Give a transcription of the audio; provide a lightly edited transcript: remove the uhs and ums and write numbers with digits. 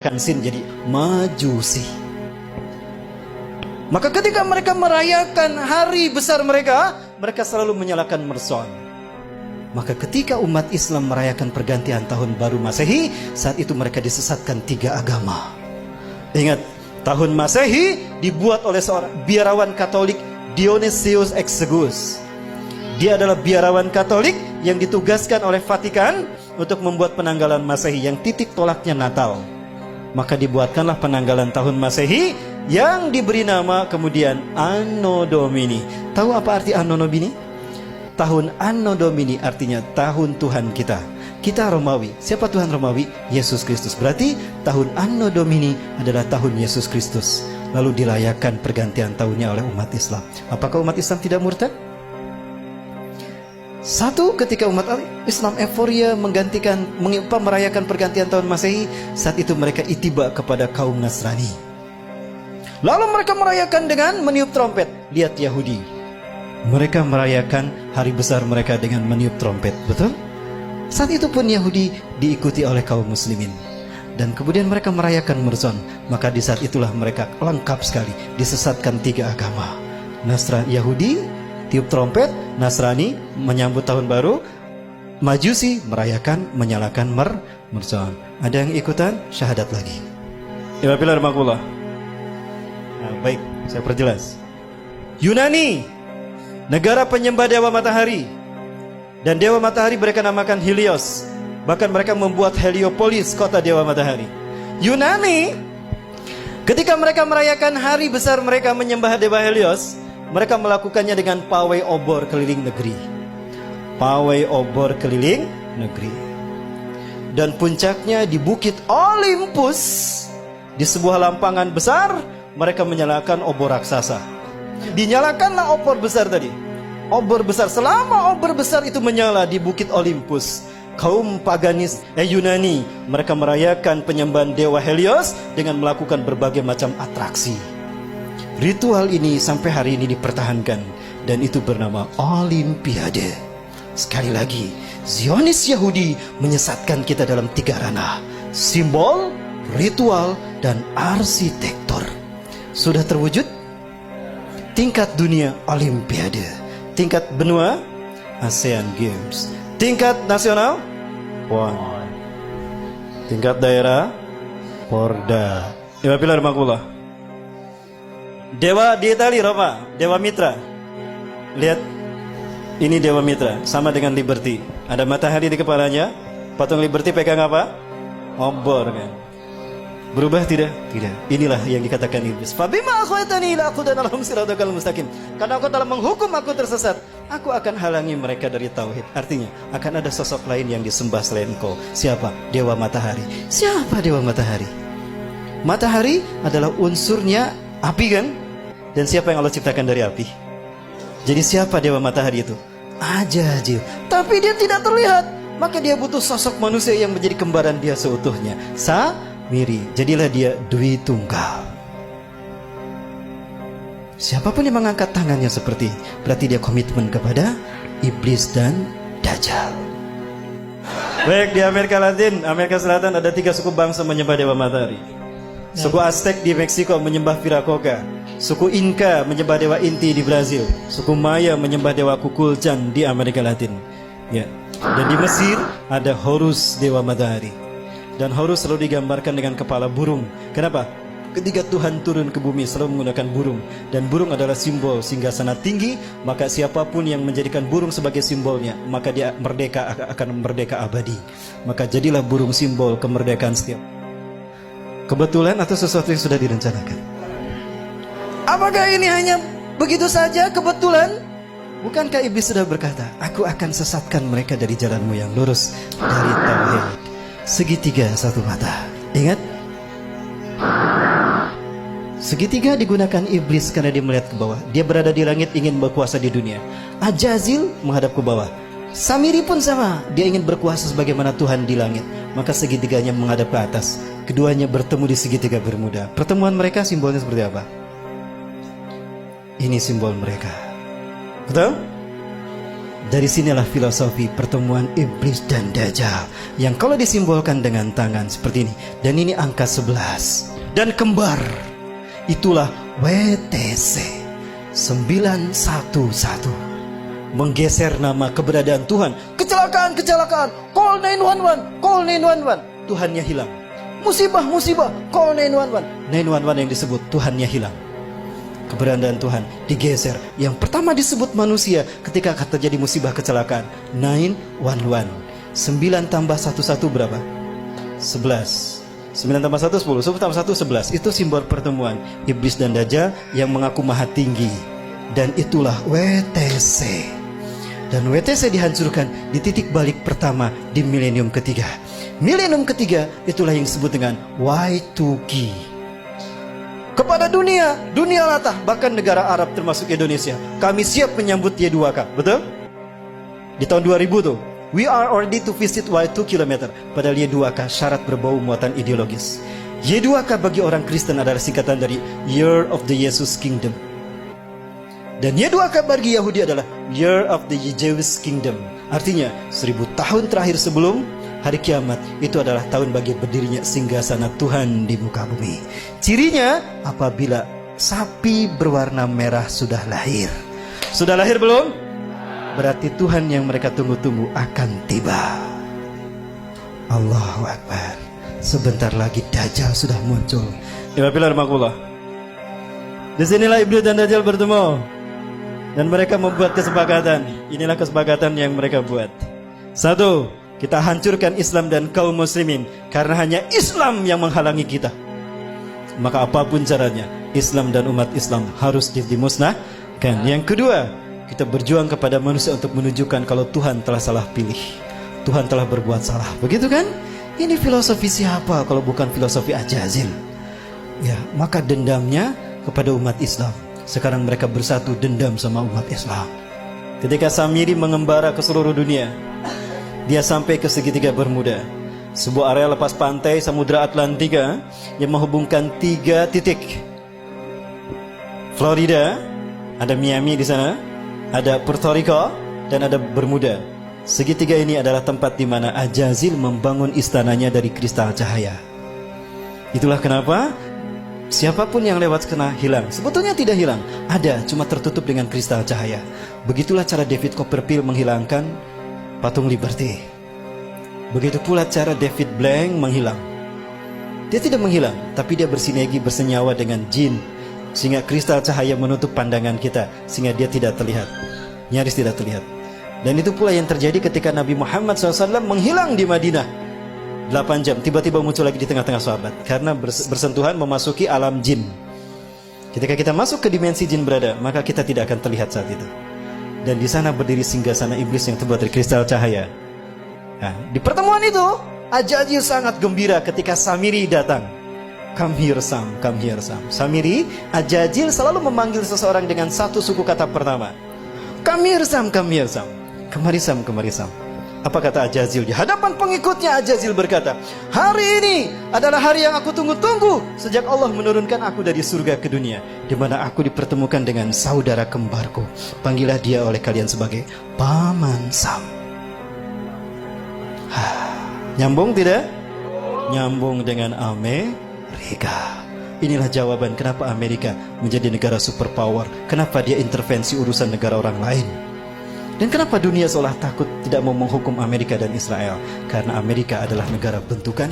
Sin jadi Majusi. Maka ketika mereka merayakan hari besar mereka, mereka selalu menyalakan mercon. Maka ketika umat Islam merayakan pergantian tahun baru Masehi, saat itu mereka disesatkan tiga agama. Ingat, tahun Masehi dibuat oleh seorang biarawan Katolik, Dionysius Exiguus. Dia adalah biarawan Katolik yang ditugaskan oleh Vatikan untuk membuat penanggalan Masehi yang titik tolaknya Natal. Maka dibuatkanlah penanggalan tahun Masehi yang diberi nama kemudian Anno Domini. Tahu apa arti Anno Domini? Tahun Anno Domini artinya tahun Tuhan kita. Kita Romawi. Siapa Tuhan Romawi? Yesus Kristus. Berarti tahun Anno Domini adalah tahun Yesus Kristus. Lalu dirayakan pergantian tahunnya oleh umat Islam. Apakah umat Islam tidak murtad? Satu, ketika umat Islam euforia merayakan pergantian tahun Masehi, saat itu mereka itiba kepada kaum Nasrani. Lalu mereka merayakan dengan meniup trompet. Lihat Yahudi, mereka merayakan hari besar mereka dengan meniup trompet, betul? Saat itu pun Yahudi diikuti oleh kaum muslimin. Dan kemudian mereka merayakan Mercon. Maka di saat itulah mereka lengkap sekali, disesatkan tiga agama. Yahudi tiup trompet, Nasrani menyambut tahun baru, Majusi merayakan, menyalakan Mercon. Ada yang ikutan syahadat lagi. Nah, baik, saya perjelas. Yunani, negara penyembah dewa matahari. Dan dewa matahari mereka namakan Helios. Bahkan mereka membuat Heliopolis, kota dewa matahari. Yunani, ketika mereka merayakan hari besar mereka menyembah dewa Helios, mereka melakukannya dengan pawai obor keliling negeri. Pawai obor keliling negeri. Dan puncaknya di Bukit Olympus, di sebuah lampangan besar, mereka menyalakan obor raksasa. Dinyalakanlah obor besar tadi. Obor besar, selama obor besar itu menyala di Bukit Olympus, kaum paganis Yunani, mereka merayakan penyembahan dewa Helios dengan melakukan berbagai macam atraksi. Ritual ini sampai hari ini dipertahankan, dan itu bernama Olimpiade. Sekali lagi, Zionis Yahudi menyesatkan kita dalam tiga ranah: simbol, ritual, dan arsitektur. Sudah terwujud? Tingkat dunia Olimpiade, tingkat benua ASEAN Games, tingkat nasional PON, tingkat daerah Porda. Dewa di Itali, Roma, Dewa Mitra. Lihat, ini Dewa Mitra, sama dengan Liberty. Ada matahari di kepalanya. Patung Liberty pegang apa? Obor, kan? Berubah tidak? Tidak. Inilah yang dikatakan iblis. Fabima akhwatani ila aqudanalhum siratal mustaqim. Karena engkau telah menghukum aku tersesat, aku akan halangi mereka dari tauhid. Artinya, akan ada sosok lain yang disembah selain engkau. Siapa? Dewa Matahari. Siapa Dewa Matahari? Matahari adalah unsurnya api, kan? Dan siapa yang Allah ciptakan dari api? Jadi siapa Dewa Matahari itu? Ajajil. Tapi dia tidak terlihat. Maka dia butuh sosok manusia yang menjadi kembaran dia seutuhnya. Samiri. Jadilah dia Dwi Tunggal. Siapapun yang mengangkat tangannya seperti, berarti dia komitmen kepada iblis dan Dajjal. Baik, di Amerika Latin, Amerika Selatan ada 3 suku bangsa menyembah Dewa Matahari. Suku Aztec di Meksiko menyembah Viracocha. Suku Inca menyembah Dewa Inti di Brazil. Suku Maya menyembah Dewa Kukulcan di Amerika Latin. Ya. Dan di Mesir ada Horus, Dewa Matahari. Dan Horus selalu digambarkan dengan kepala burung. Kenapa? Ketika Tuhan turun ke bumi selalu menggunakan burung. Dan burung adalah simbol singgasana tinggi. Maka siapapun yang menjadikan burung sebagai simbolnya, maka dia akan merdeka abadi. Maka jadilah burung simbol kemerdekaan setiap. Kebetulan atau sesuatu yang sudah direncanakan? Apakah ini hanya begitu saja kebetulan? Bukankah iblis sudah berkata, aku akan sesatkan mereka dari jalanmu yang lurus, dari tauhid. Segitiga satu mata. Ingat? Segitiga digunakan iblis karena dia melihat ke bawah. Dia berada di langit ingin berkuasa di dunia. Ajazil menghadap ke bawah. Samiri pun sama, dia ingin berkuasa sebagaimana Tuhan di langit. Maka segitiganya menghadap ke atas. Keduanya bertemu di segitiga Bermuda. Pertemuan mereka simbolnya seperti apa? Ini simbol mereka. Betul? Dari sinilah filosofi pertemuan iblis dan Dajjal, yang kalau disimbolkan dengan tangan seperti ini. Dan ini angka 11. Dan kembar, itulah WTC 911. Menggeser nama keberadaan Tuhan. Kecelakaan, kecelakaan, call 911, call 911. Tuhannya hilang. Musibah, musibah, call 911. 911 yang disebut, Tuhannya hilang. Keberadaan Tuhan digeser. Yang pertama disebut manusia ketika terjadi musibah kecelakaan, 911. 9 tambah 11 berapa? 11. 9 tambah 1 10. 10 tambah 1 11. Itu simbol pertemuan iblis dan Dajjal yang mengaku maha tinggi. Dan itulah WTC. Dan WTC dihancurkan di titik balik pertama di milenium ketiga. Milenium ketiga itulah yang disebut dengan Y2K. Kepada dunia latah, bahkan negara Arab termasuk Indonesia, kami siap menyambut Y2K, betul? Di tahun 2000 tuh, we are ready to visit Y2 km. Padahal Y2K syarat berbau muatan ideologis. Y2K bagi orang Kristen adalah singkatan dari Year of the Jesus Kingdom. Dan Y2K bagi Yahudi adalah Year of the Jewish Kingdom. Artinya 1000 tahun terakhir sebelum hari kiamat, itu adalah tahun bagi berdirinya singgasana Tuhan di muka bumi. Cirinya apabila sapi berwarna merah sudah lahir. Sudah lahir belum? Berarti Tuhan yang mereka tunggu-tunggu akan tiba. Allahu Akbar. Sebentar lagi Dajjal sudah muncul. Disinilah iblis dan Dajjal bertemu. Dan mereka membuat kesepakatan. Inilah kesepakatan yang mereka buat. 1. Kita hancurkan Islam dan kaum muslimin, karena hanya Islam yang menghalangi kita. Maka apapun caranya, Islam dan umat Islam harus dimusnahkan. Yang kedua, kita berjuang kepada manusia untuk menunjukkan kalau Tuhan telah salah pilih. Tuhan telah berbuat salah. Begitu kan? Ini filosofi siapa kalau bukan filosofi Ajazil? Ya, maka dendamnya kepada umat Islam. Sekarang mereka bersatu dendam sama umat Islam. Ketika Samiri mengembara ke seluruh dunia, dia sampai ke segitiga Bermuda, sebuah area lepas pantai Samudra Atlantika yang menghubungkan 3 titik. Florida, ada Miami di sana, ada Puerto Rico, dan ada Bermuda. Segitiga ini adalah tempat di mana Ajazil membangun istananya dari kristal cahaya. Itulah kenapa siapapun yang lewat kena hilang. Sebetulnya tidak hilang, ada, cuma tertutup dengan kristal cahaya. Begitulah cara David Copperfield menghilangkan patung Liberty. Begitu pula cara David Blank menghilang. Dia tidak menghilang, tapi dia bersinergi, bersenyawa dengan jin, sehingga kristal cahaya menutup pandangan kita, sehingga dia tidak terlihat, nyaris tidak terlihat. Dan itu pula yang terjadi ketika Nabi Muhammad SAW menghilang di Madinah 8 jam, tiba-tiba muncul lagi di tengah-tengah sahabat, karena bersentuhan memasuki alam jin. Ketika kita masuk ke dimensi jin berada, maka kita tidak akan terlihat saat itu. Dan di sana berdiri singgasana iblis yang terbuat dari kristal cahaya. Nah, di pertemuan itu Ajazil sangat gembira ketika Samiri datang. Come here Sam, come here Sam. Samiri, Ajazil selalu memanggil seseorang dengan satu suku kata pertama. Come here Sam, come here Sam. Kemari Sam, kemari Sam. Apa kata Ajazil? Di hadapan pengikutnya Ajazil berkata, hari ini adalah hari yang aku tunggu-tunggu sejak Allah menurunkan aku dari surga ke dunia, di mana aku dipertemukan dengan saudara kembarku. Panggillah dia oleh kalian sebagai Paman Sam. Nyambung tidak? Nyambung dengan Amerika. Inilah jawaban kenapa Amerika menjadi negara superpower. Kenapa dia intervensi urusan negara orang lain. Dan kenapa dunia seolah takut tidak mau menghukum Amerika dan Israel? Karena Amerika adalah negara bentukan